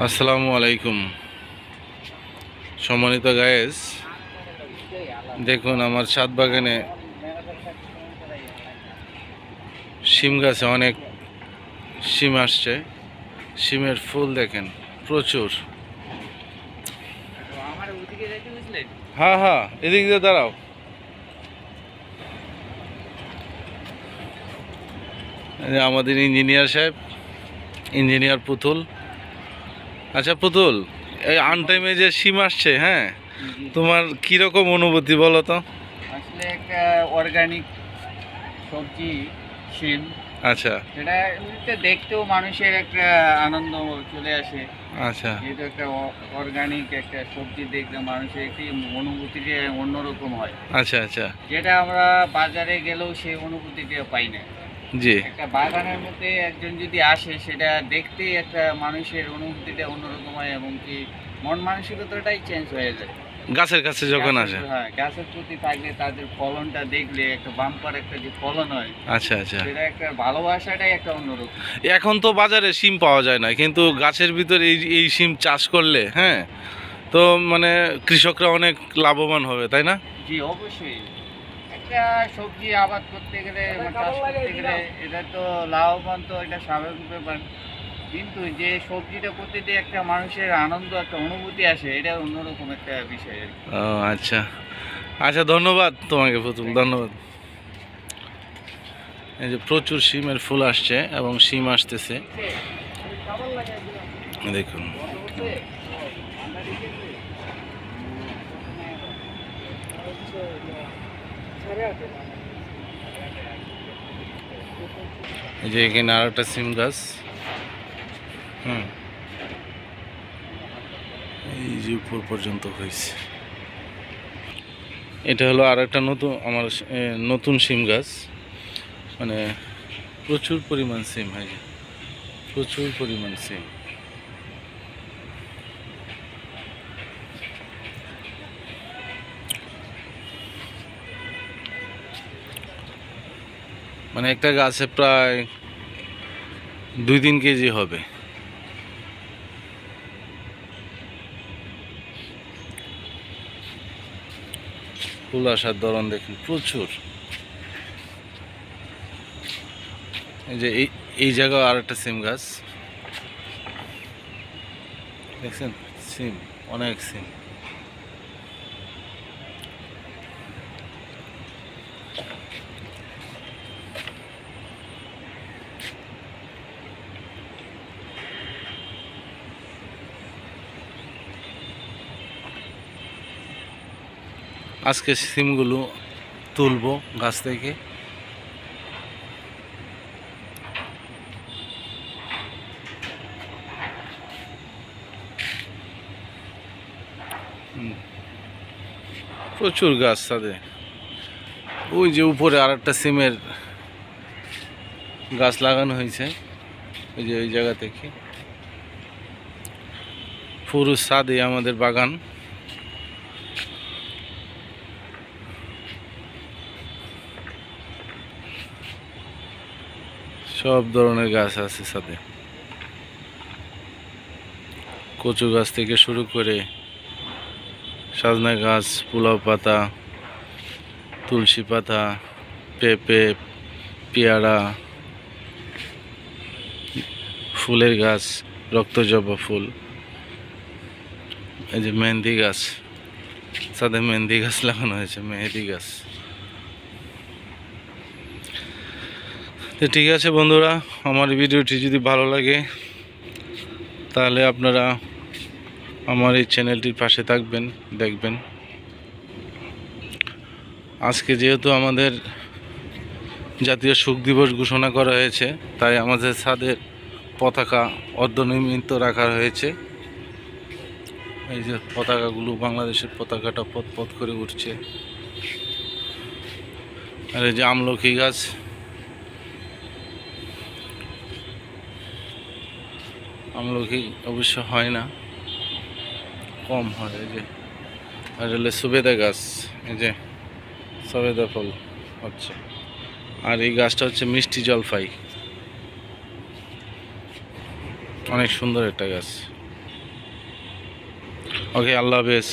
আসসালামু আলাইকুম সম্মানিত গায়েস, দেখুন আমার ছাদ বাগানে শিম গাছে অনেক শিম আসছে। শিমের ফুল দেখেন প্রচুর। হ্যাঁ হ্যাঁ, এদিক দিয়ে দাঁড়াও। আমাদের ইঞ্জিনিয়ার সাহেব, ইঞ্জিনিয়ার পুতুল। আচ্ছা পুতুল, এই আনটাইমে যে শিম আসছে, হ্যাঁ, তোমার কিরকম অনুভূতি বলো তো? আসলে একটা অর্গানিক সবজি শিম। আচ্ছা সেটা এমনিতে দেখতেও মানুষের একটা আনন্দ চলে আসে। আচ্ছা যেহেতু একটা অর্গানিক একটা সবজি দেখলে মানুষের একটি অনুভূতিটা অন্যরকম হয়, আচ্ছা আচ্ছা, যেটা আমরা বাজারে গেলেও সেই অনুভূতিটা পাই না। জি। একটা বাগানের মধ্যে একজন যদি আসে, সেটা দেখতে একটা মানুষের অনুভূতিটা অন্যরকম হয় এবং কি মন মানসিকতাটাই চেঞ্জ হয়ে যায়। গাছের কাছে যখন আসে, হ্যাঁ, গাছের প্রতি থাকলে তাদের ফলনটা দেখলে একটা বাম্পার একটা যে ফলন হয়, আচ্ছা আচ্ছা। সেটা একটা ভালোবাসাটাই একটা অন্যরকম। এখন তো বাজারে শিম পাওয়া যায় না, কিন্তু গাছের ভিতরে এই এই শিম চাষ করলে, হ্যাঁ, তো মানে কৃষকরা অনেক লাভবান হবে, তাই না? জি অবশ্যই। একটা সবজি আবাদ করতে গেলে চাষ করতে গেলে এটা তো লাভবান, তো এটা স্বাভাবিক ব্যাপার। কিন্তু যে সবজিটা করতে দিয়ে একটা মানুষের আনন্দ একটা অনুভূতি আসে, এটা অন্যরকম একটা বিষয় আর কি। ও আচ্ছা আচ্ছা, ধন্যবাদ তোমাকে পুতুল, ধন্যবাদ। এই যে প্রচুর শিমের ফুল আসছে এবং শিম আসতেছে, দেখুন। এই যে এখানে আর একটা সিম গাছ, হুম, এই যে উপর পর্যন্ত হয়েছে। এটা হলো আর একটা নতুন আমার নতুন সিম গাছ, মানে প্রচুর পরিমাণ সিম হয়, প্রচুর পরিমাণ সিম। মানে একটা গাছে প্রায় 2-3 কেজি হবে। ফুল আসার ধরন দেখুন প্রচুর। এই যে এই জায়গায় আর একটা সিম গাছ দেখছেন, সিম, অনেক সিম। আজকে সিমগুলো তুলবো গাছ থেকে। প্রচুর গাছ তাদের। ওই যে উপরে আর একটা সিমের গাছ লাগানো হয়েছে, ওই যে ওই জায়গা থেকে। পুরো ছাদে আমাদের বাগান। সব ধরনের গাছ আছে ছাদে, কচু গাছ থেকে শুরু করে সজনা গাছ, পোলাও পাতা, তুলসী পাতা, পেঁপে, পেয়ারা, ফুলের গাছ, রক্তজবা ফুল, এই যে মেহেন্দি গাছ, ছাদে মেহেন্দি গাছ লাগানো হয়েছে, মেহেন্দি গাছ। তো ঠিক আছে বন্ধুরা, আমার ভিডিওটি যদি ভালো লাগে তাহলে আপনারা আমার এই চ্যানেলটির পাশে থাকবেন, দেখবেন। আজকে যেহেতু আমাদের জাতীয় শোক দিবস ঘোষণা করা হয়েছে, তাই আমাদের ছাদের পতাকা অর্ধনির্মিত রাখা হয়েছে। এই যে পতাকাগুলো, বাংলাদেশের পতাকাটা পথ পথ করে উঠছে। আর এই যে আমলকি গাছ, আমলকি অবশ্য হয় না, কম হয়। এই যে আর হলে সুবেদা গাছ, এই যে সবেদা ফল হচ্ছে। আর এই গাছটা হচ্ছে মিষ্টি জলপাই, অনেক সুন্দর একটা গাছ। ওকে, আল্লাহ হাফেজ।